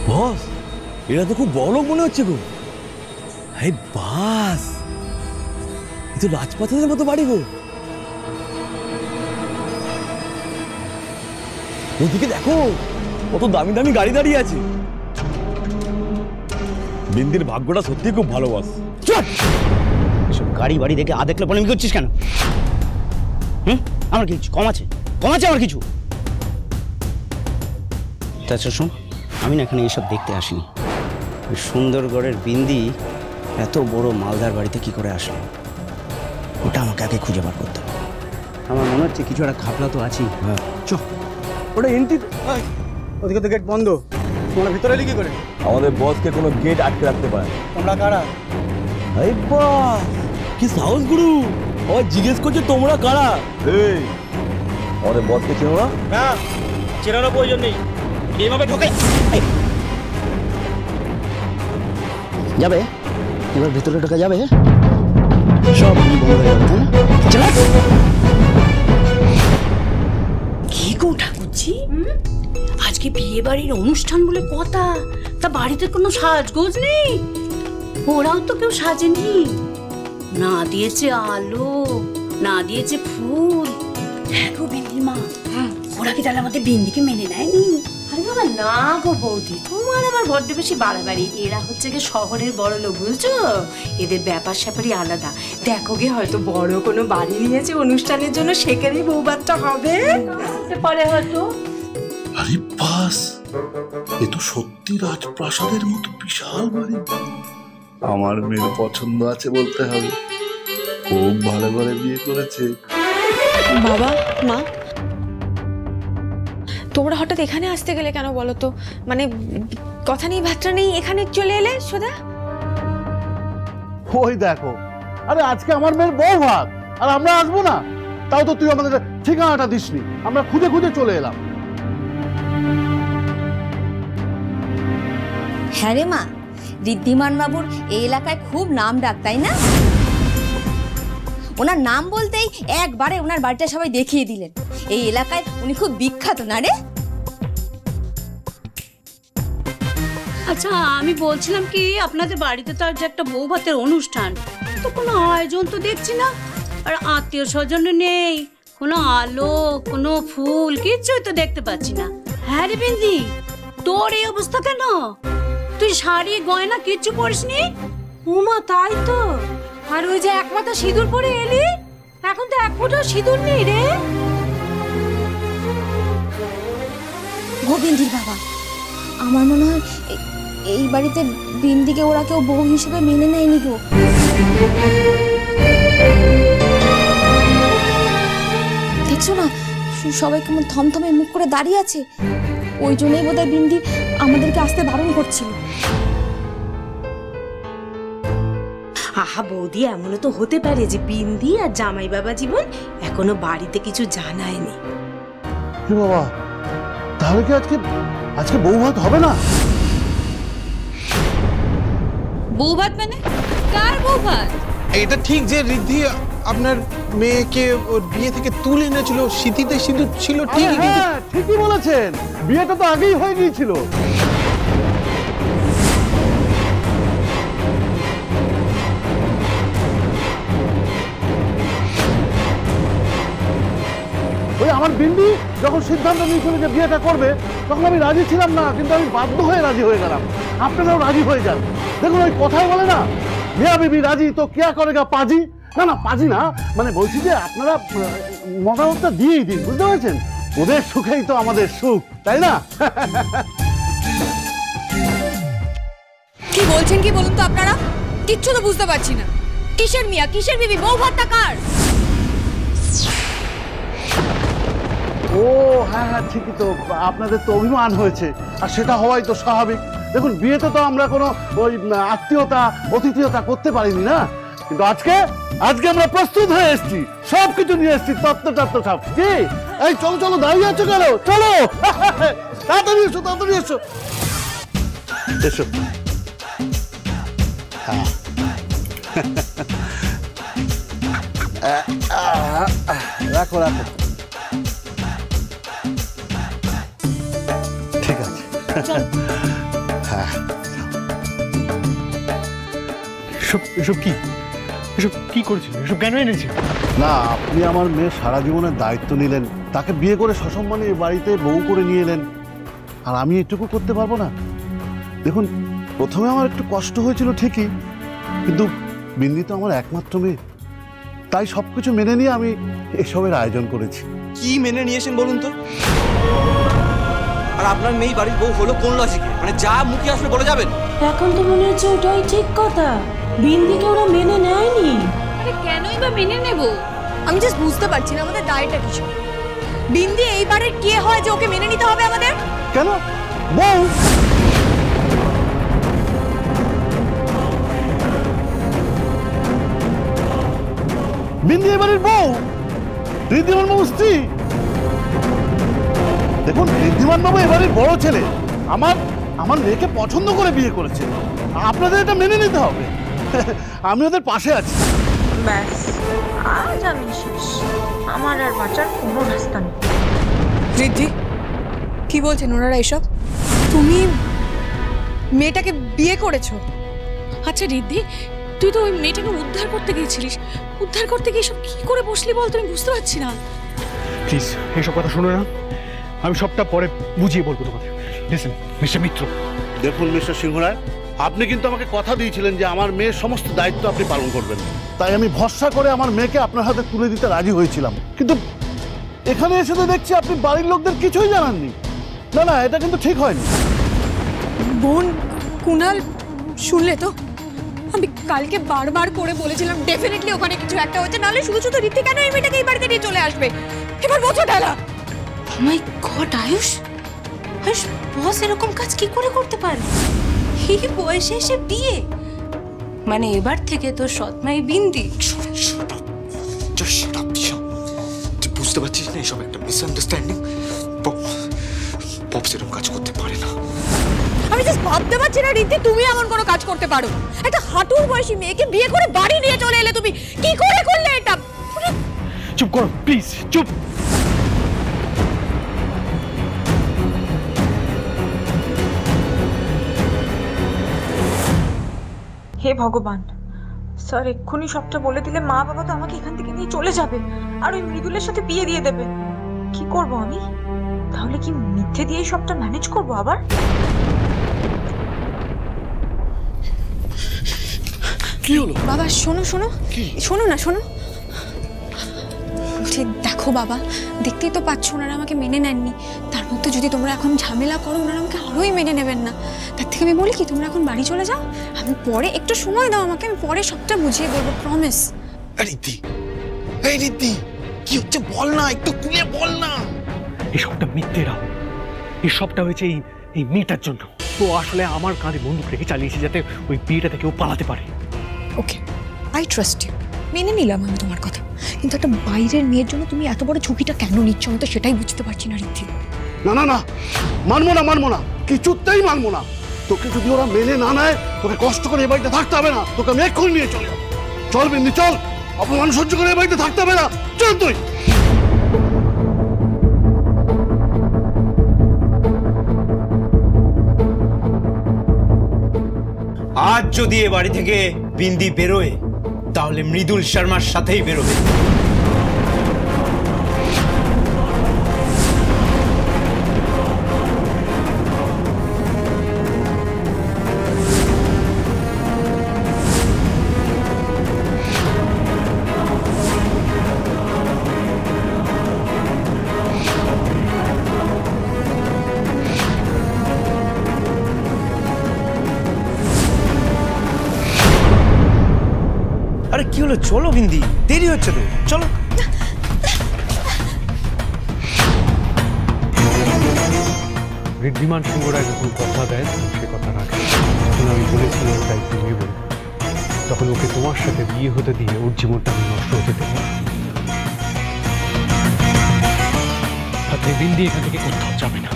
বস, এরা তো খুব বড় লোক মনে হচ্ছে গো। এই বাস, এ তো রাজপাথের মতো বাড়ি গো। ওদিকে দেখো কত দামি দামি গাড়ি দাঁড়িয়ে আছে। বিন্দির ভাগ্যটা সত্যি খুব ভালো বস। এসব গাড়ি বাড়ি দেখে দেখলে বলে করছিস কেন? আমার কিছু কম আছে আমার কিছু। তাছাড়া শোন, আমি না এখানে এইসব দেখতে আসিনি। সুন্দরগড়ের বিন্দি এত বড় মালদার বাড়িতে কি করে আসলো, ওটা আমাকে আগে খুঁজে বার করতে হবে। আমার মনে হচ্ছে কিছু একটা খাপলা তো আছি। হ্যাঁ চ, ওটা এন্ট্রি, ওদিকে তো গেট বন্ধ, তোমরা ভিতরে এলে কি করে? আমাদের বসকে কোনো গেট আটকে রাখতে পারে। তোমরা কারা? এই বাস, কি সাহস গুরু! আবার জিজ্ঞেস করছে তোমরা কারা? এই আমাদের বসকে চেনো না? না, চেনানোর প্রয়োজন নেই। এইভাবে ঢোকে যাবে, এবার ভিতরে ঢোকা যাবে, সব বন্ধ হয়ে যাবে, তাই না? চলো। কি গো ঠাকুরজি, আজকে বিয়ে বাড়ির অনুষ্ঠান বলে কথা, তা বাড়িতে কোনো সাজগোজ নেই? ওরাও তো কেউ সাজেনি, না দিয়েছে আলো, না দিয়েছে ফুল। হ্যাঁ গো বিন্দির মা, ওরা কি তাহলে আমাদের বিন্দিকে মেনে নেয়নি? আরে বাবা না গো বৌদি, তোমার আবার বড্ড বেশি বাড়াবাড়ি। এরা হচ্ছে কি শহরের বড় লোক, বুঝছো? এদের ব্যাপার স্যাপারই আলাদা। দেখো গে, হয়তো বড় কোনো বাড়ি নিয়েছে অনুষ্ঠানের জন্য, সেখানেই বউ বাচ্চা হবে পরে হয়তো। আরে বাস, এ তো সত্যি রাজপ্রাসাদের মতো বিশাল বাড়ি। আমার মেয়ের পছন্দ আছে বলতে হবে, খুব ভালো করে বিয়ে করেছে। বাবা মা, তোমরা হঠাৎ এখানে আসতে গেলে কেন বলো তো? মানে কথা নেই বার্তা নেই এখানে চলে এলে সোজা? ওই দেখো, আরে আজকে আমার মেয়ের বউ ভাত, আর আমরা আসবো না? তাও তো তুই আমাদের ঠিকানাটা দিসনি, আমরা খুঁজে খুঁজে চলে এলাম। হ্যাঁ রে মা, ঋদ্ধিমান বাবুর এই এলাকায় খুব নাম ডাক, তাই না? ওনার নাম বলতেই একবারে ওনার বাড়িটা সবাই দেখিয়ে দিলেন। এই এলাকায় উনি খুব বিখ্যাত না রে? আচ্ছা, আমি বলছিলাম কি, আপনাদের বাড়িতে তো আজ একটা বউ ভাতের অনুষ্ঠান, তো কোনো আয়োজন তো দেখছি না, আর আত্মীয় স্বজন নেই, কোনো আলো, কোনো ফুল, কিচ্ছুই তো দেখতে পাচ্ছি না। হ্যাঁ রে বিন্দি, তোর এই অবস্থা কেন? তুই শাড়ি গয়না কিচ্ছু পরিসনি? উমা তাই তো, আর ওই যে একমাত্র সিঁদুর পরে এলি, এখন তো এক ফোঁটাও সিঁদুর নেই রে। গোবিন্দির বাবা, আমার মনে হয় এই বাড়িতে বিন্দিকে ওরা কেউ বউ হিসেবে মেনে নেয়নি গো। দেখছো না সবাই কেমন থমথমে মুখ করে দাঁড়িয়ে আছে? ওই জন্যই বোধহয় বিন্দি আমাদেরকে আসতে বারণ করছিল। আহা বৌদি, এমনও তো হতে পারে যে বিন্দি আর জামাই বাবা জীবন এখনো বাড়িতে কিছু জানায়নি। বাবা, তাহলে কি আজকে বউ ভাত হবে না? বউ ভাত মানে কার বউ ভাত? এটা ঠিক যে ঋদ্ধি আপনার মেয়েকে ওর বিয়ে থেকে তুলে এনেছিল, স্মৃতিতে সিঁদুর ছিল ঠিকই, কিন্তু ঠিকই বলেছেন, বিয়েটা তো আগেই হয়ে গিয়েছিল। ওই আমার বিন্দি যখন সিদ্ধান্ত নিয়েছিল যে বিয়েটা করবে, তখন আমি রাজি ছিলাম না, কিন্তু আমি বাধ্য হয়ে রাজি হয়ে গেলাম। আপনারাও রাজি হয়ে যান। দেখুন ওই কথাই বলে না, মিয়া বিবি রাজি তো কিয়া করেগা পাজি। না না, পাজি না, মানে বলছি যে আপনারা মতামতটা দিয়েই দিন, বুঝতে পারছেন? ওদের সুখেই তো আমাদের সুখ, তাই না? কি বলছেন কি বলুন তো আপনারা? কিচ্ছু তো বুঝতে পারছি না। কিসের মিয়া, কিসের বিবি, বউ ভাতটা কার? ও হ্যাঁ হ্যাঁ, ঠিকই তো, আপনাদের তো অভিমান হয়েছে, আর সেটা হওয়াই তো স্বাভাবিক। দেখুন বিয়েতে তো আমরা কোনো ওই আত্মীয়তা অতিথিয়তা করতে পারিনি না, কিন্তু আজকে আমরা প্রস্তুত হয়ে এসেছি, সবকিছু নিয়ে এসেছি, তত্ত্ব সব। কি এই চলো চলো, দাঁড়িয়ে আছো কেন? চলো তাড়াতাড়ি এসো, তাড়াতাড়ি এসো, এসো। হ্যাঁ রাখো রাখো, ঠিক আছে। হ্যাঁ। এসব কি করেছিল? এসব কেন এনেছিল? না, আপনি আমার মেয়ে সারা জীবনের দায়িত্ব নিলেন, তাকে বিয়ে করে সসম্মানে এই বাড়িতে বউ করে নিয়ে এলেন, আর আমি এটুকু করতে পারবো না? দেখুন, প্রথমে আমার একটু কষ্ট হয়েছিল ঠিকই, কিন্তু বিন্দি তো আমার একমাত্র মেয়ে, তাই সবকিছু মেনে নিয়ে আমি এসবের আয়োজন করেছি। কি মেনে নিয়েছেন বলুন তো? আর আপনার মেয়ে বাড়ির বউ হলো কোন লজিকে? মানে যা মুখে আসবে বলে যাবেন? এখন তো মনে হচ্ছে ওটাই ঠিক কথা। বিন্দিকে ওরা মেনে নেয়নি। আরে কেনই বা মেনে নেব? আমি জাস্ট বুঝতে পারছি না আমাদের দায়টা কিছু। বিন্দি এইবারের কে হয় যে ওকে মেনে নিতে হবে আমাদের? কেন বউ? বিন্দি এবারের বউ, ঋদ্ধিমান বাবু স্ত্রী। দেখুন, ঋদ্ধিমান বাবু এবারের বড় ছেলে, আমার মেয়েকে পছন্দ করে বিয়ে করেছে, আপনাদের এটা মেনে নিতে হবে। আমি ওদের পাশে আছি। ব্যাস, আজ আমি শেষ। আমার আর বাঁচার কোনো রাস্তা নেই। ঋদ্ধি, কি বলছেন ওনারা এসব? তুমি মেয়েটাকে বিয়ে করেছো? আচ্ছা ঋদ্ধি, তুই তো ওই মেয়েটাকে উদ্ধার করতে গিয়েছিলিস, উদ্ধার করতে গিয়ে সব কি করে বসলি বল? তুমি বুঝতে পারছি না। প্লিজ এইসব কথা শুনো না, আমি সবটা পরে বুঝিয়ে বলবো তোমাকে। লিসেন মিস্টার মিত্র। দেখুন মিস্টার সিংহরায়, আপনি কিন্তু আমাকে কথা দিয়েছিলেন যে আমার মেয়ের সমস্ত দায়িত্ব আপনি পালন করবেন, তাই আমি ভরসা করে আমার মেয়েকে আপনার হাতে তুলে দিতে রাজি হয়েছিলাম, কিন্তু এখানে এসে তো দেখছি আপনি বাড়ির লোকদের কিছুই জানাননি। না, এটা কিন্তু ঠিক হয়নি। বোন কুনাল, শুনলে তো? আমি কালকে বারবার করে বলেছিলাম ডেফিনেটলি ওখানে কিছু একটা হচ্ছে, নাহলে শুধু শুধু ঋদ্ধি কেন এই মেয়েটাকে এই বাড়িতে নিয়ে চলে আসবে? এবার বোঝো ঢালা। ও মাই গড, আয়ুষ বস এরকম কাজ কি করে করতে পারে? এই বয়সে এসে বিয়ে, মানে এবার থেকে তোর সৎমাই বিন্দি। তুই বুঝতে পারছিস না এসব একটা মিসআন্ডারস্ট্যান্ডিং? পপ সেরকম কাজ করতে পারে না। আমি জাস্ট ভাবতে পারছি না ঋদ্ধি তুমি এমন কোনো কাজ করতে পারো। একটা হাঁটুর বয়সী মেয়েকে বিয়ে করে বাড়ি নিয়ে চলে এলে, তুমি কি করে করলে এটা? চুপ করো প্লিজ, চুপ। হে ভগবান, স্যার এক্ষুনি সবটা বলে দিলে মা বাবা তো আমাকে এখান থেকে নিয়ে চলে যাবে, আর ওই মৃদুলের সাথে বিয়ে দিয়ে দেবে। কি করব আমি তাহলে? কি মিথ্যে দিয়ে সবটা ম্যানেজ করব আবার? কি হলো বাবা? শোনো না, শোনো। ঠিক দেখো বাবা, দেখতেই তো পাচ্ছ ওনারা আমাকে মেনে নেননি, তার মধ্যে যদি তোমরা এখন ঝামেলা করো ওনারা আমাকে আরোই মেনে নেবেন না। তার থেকে আমি বলি কি, তোমরা এখন বাড়ি চলে যাও, আমি পরে একটু সময় দাও আমাকে, আমি পরে সবটা বুঝিয়ে বলবো, প্রমিস। ঋদ্ধি, কি হচ্ছে বল না, একটু খুলে বল না। এসবটা মিথ্যেরা, এসবটা হয়েছে এই মেয়েটার জন্য। ও আসলে আমার কাঁধে বন্দুক রেখে চালিয়েছে যাতে ওই বিয়েটা থেকে ও পালাতে পারে। ওকে, আই ট্রাস্ট ইউ, মেনে নিলাম আমি তোমার কথা, কিন্তু একটা বাইরের মেয়ের জন্য তুমি এত বড় ঝুঁকিটা কেন নিচ্ছ? আমি তো সেটাই বুঝতে পারছি না ঋদ্ধি। না, মানবো না, কিছুতেই মানবো না। তোকে যদি ওরা মেনে না নেয়, তোকে কষ্ট করে এই বাড়িতে থাকতে হবে না, তোকে আমি এক্ষুনি নিয়ে চলে যাবো। চল বিন্দি, চল, অপমান সহ্য করে এই বাড়িতে থাকতে হবে না, চল তুই। আজ যদি এ বাড়ি থেকে বিন্দি বেরোয়, তাহলে মৃদুল শর্মার সাথেই বেরোবে। আরে কি হলো? চলো বিন্দি, দেরি হচ্ছে তো, চলো। ঋদ্ধিমান সিংহরায় যখন কথা দেয় সে কথা রাখে। যখন আমি বলেছি ওর দায়িত্ব নেব, তখন ওকে তোমার সাথে বিয়ে হতে দিয়ে ওর জীবনটা আমি নষ্ট হতে দেব। আর বিন্দি এখান থেকে কোথাও যাবে না।